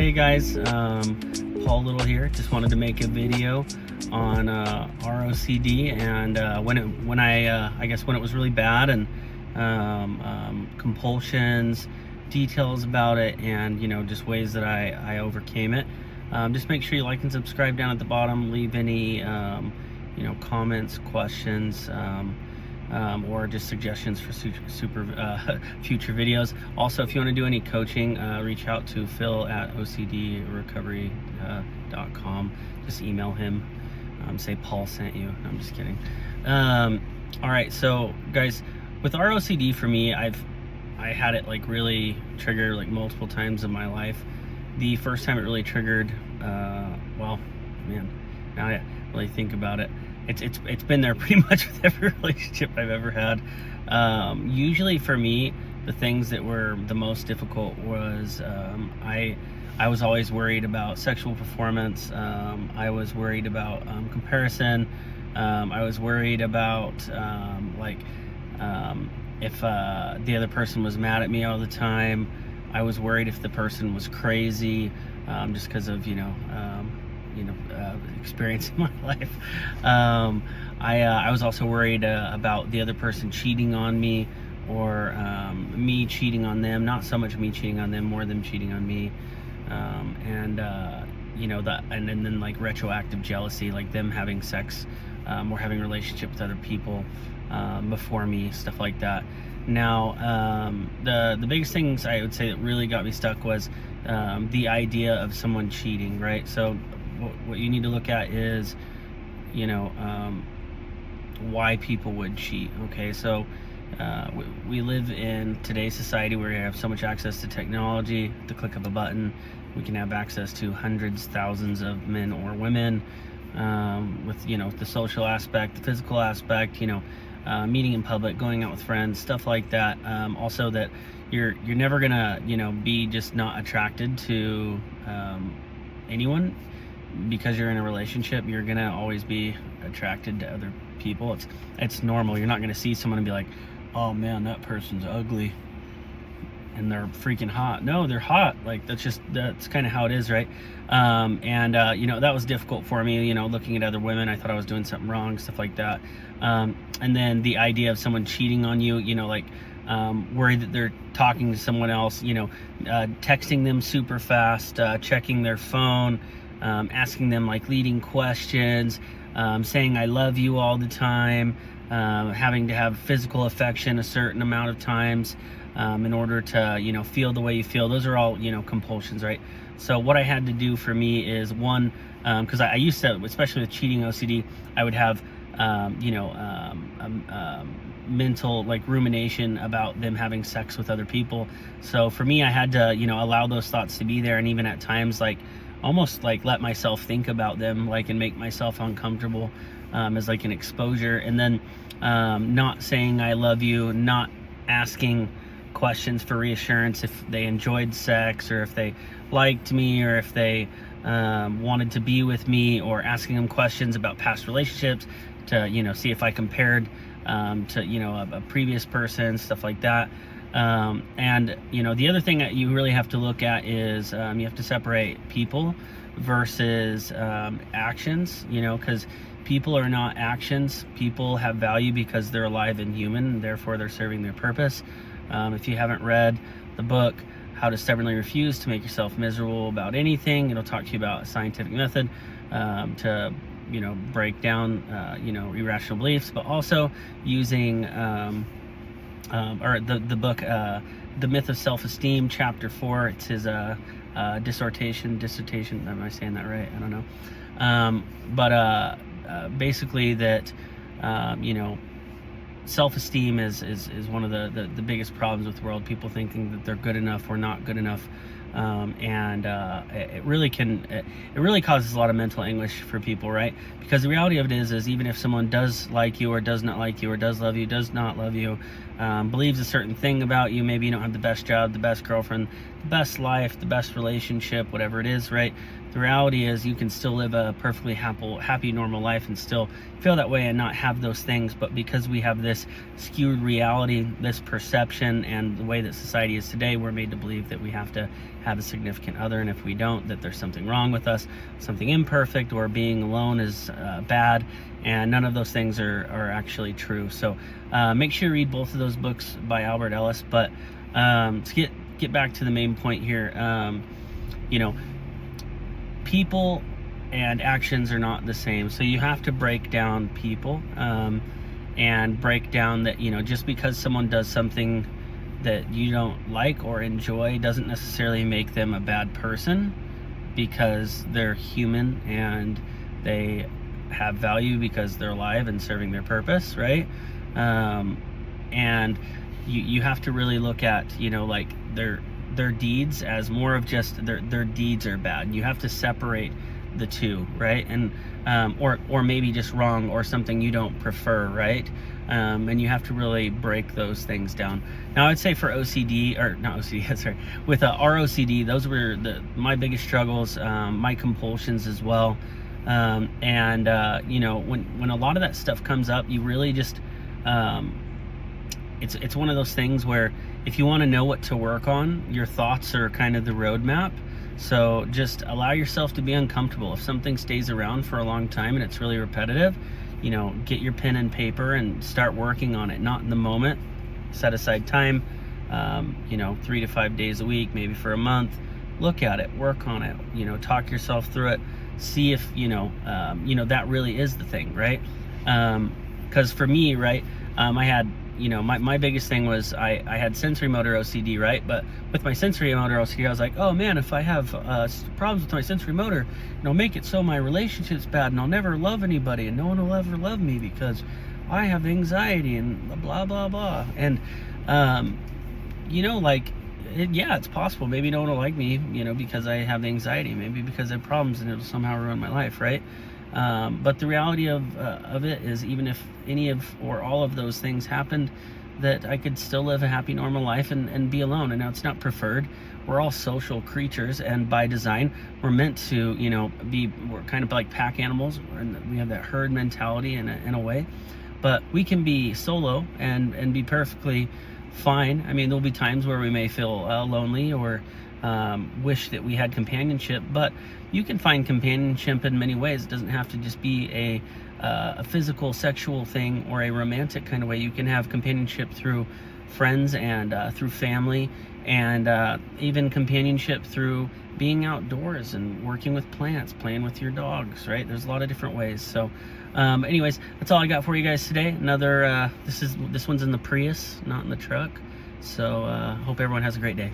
Hey guys, Paul Little here. Just wanted to make a video on ROCD and when it was really bad, and compulsions, details about it, and just ways that I overcame it. Just make sure you like and subscribe down at the bottom. Leave any comments, questions, or just suggestions for future videos. Also, if you want to do any coaching, reach out to Phil at OCDrecovery.com. Just email him, say Paul sent you. No, I'm just kidding. All right, so guys, with ROCD, for me, I had it like really trigger like multiple times in my life. The first time it really triggered, well, man, now I really think about it, it's been there pretty much with every relationship I've ever had. Usually for me, the things that were the most difficult was I was always worried about sexual performance. I was worried about comparison. I was worried about if the other person was mad at me all the time. I was worried if the person was crazy, just because of experience in my life. I was also worried about the other person cheating on me, or me cheating on them. Not so much me cheating on them, more them cheating on me. And then like retroactive jealousy, like them having sex or having a relationship with other people before me, stuff like that. Now, the biggest things I would say that really got me stuck was the idea of someone cheating, right? So what you need to look at is, why people would cheat. Okay, so we live in today's society where we have so much access to technology. At the click of a button, we can have access to hundreds, thousands of men or women, with the social aspect, the physical aspect, meeting in public, going out with friends, stuff like that. Also, that you're never gonna be just not attracted to anyone because you're in a relationship. You're gonna always be attracted to other people. It's normal. You're not gonna see someone and be like, oh man, that person's ugly and they're freaking hot. No, they're hot. Like that's kind of how it is, right? That was difficult for me, looking at other women. I thought I was doing something wrong, stuff like that. And then the idea of someone cheating on you, worried that they're talking to someone else, texting them super fast, checking their phone, asking them like leading questions, saying I love you all the time, having to have physical affection a certain amount of times in order to feel the way you feel. Those are all compulsions, right? So what I had to do for me is, one, because I used to, especially with cheating OCD, I would have mental like rumination about them having sex with other people. So for me, I had to allow those thoughts to be there, and even at times like almost like let myself think about them, like, and make myself uncomfortable as like an exposure. And then not saying I love you, not asking questions for reassurance if they enjoyed sex, or if they liked me, or if they wanted to be with me, or asking them questions about past relationships to see if I compared to a previous person, stuff like that. And the other thing that you really have to look at is you have to separate people versus actions, because people are not actions. People have value because they're alive and human, and therefore they're serving their purpose. If you haven't read the book How to Stubbornly Refuse to Make Yourself Miserable About Anything, it'll talk to you about a scientific method to break down irrational beliefs, but also using or the book The Myth of Self-Esteem, chapter 4. It's his dissertation. Am I saying that right? I don't know. But basically that self-esteem is one of the biggest problems with the world. People thinking that they're good enough or not good enough. It really causes a lot of mental anguish for people, right? Because the reality of it is even if someone does like you or does not like you, or does love you, does not love you, believes a certain thing about you, maybe you don't have the best job, the best girlfriend, the best life, the best relationship, whatever it is, right? The reality is you can still live a perfectly happy, normal life and still feel that way and not have those things. But because we have this skewed reality, this perception, and the way that society is today, we're made to believe that we have to have a significant other, and if we don't, that there's something wrong with us, something imperfect, or being alone is bad. And none of those things are actually true. So make sure you read both of those books by Albert Ellis. But let's get back to the main point here. People and actions are not the same. So you have to break down people and break down that, just because someone does something that you don't like or enjoy doesn't necessarily make them a bad person, because they're human and they have value because they're alive and serving their purpose, right? And you have to really look at, like their deeds as more of just their deeds are bad. You have to separate the two, right? And or maybe just wrong or something you don't prefer, right? And you have to really break those things down. Now, I'd say for OCD, or not OCD, sorry, with ROCD, those were my biggest struggles, my compulsions as well. When a lot of that stuff comes up, you really just, it's one of those things where if you want to know what to work on, your thoughts are kind of the roadmap. So just allow yourself to be uncomfortable. If something stays around for a long time and it's really repetitive, get your pen and paper and start working on it. Not in the moment. Set aside time, 3 to 5 days a week, maybe for a month. Look at it, work on it, talk yourself through it. See if, that really is the thing, right? Because for me, right, I had, my biggest thing was I had sensory motor OCD, right? But with my sensory motor OCD, I was like, oh man, if I have problems with my sensory motor, make it so my relationship's bad and I'll never love anybody and no one will ever love me because I have anxiety and blah, blah, blah. And, it's possible. Maybe no one will like me, because I have anxiety, maybe because I have problems and it'll somehow ruin my life, right? But the reality of it is, even if any of or all of those things happened, that I could still live a happy, normal life and be alone. And now it's not preferred. We're all social creatures, and by design, we're meant to, we're kind of like pack animals, and we have that herd mentality in a way. But we can be solo and be perfectly fine. I mean, there'll be times where we may feel lonely or wish that we had companionship, but you can find companionship in many ways. It doesn't have to just be a physical, sexual thing or a romantic kind of way. You can have companionship through friends and through family, and even companionship through being outdoors and working with plants, playing with your dogs, right? There's a lot of different ways. So anyways, that's all I got for you guys today. Another this one's in the Prius, not in the truck. So hope everyone has a great day.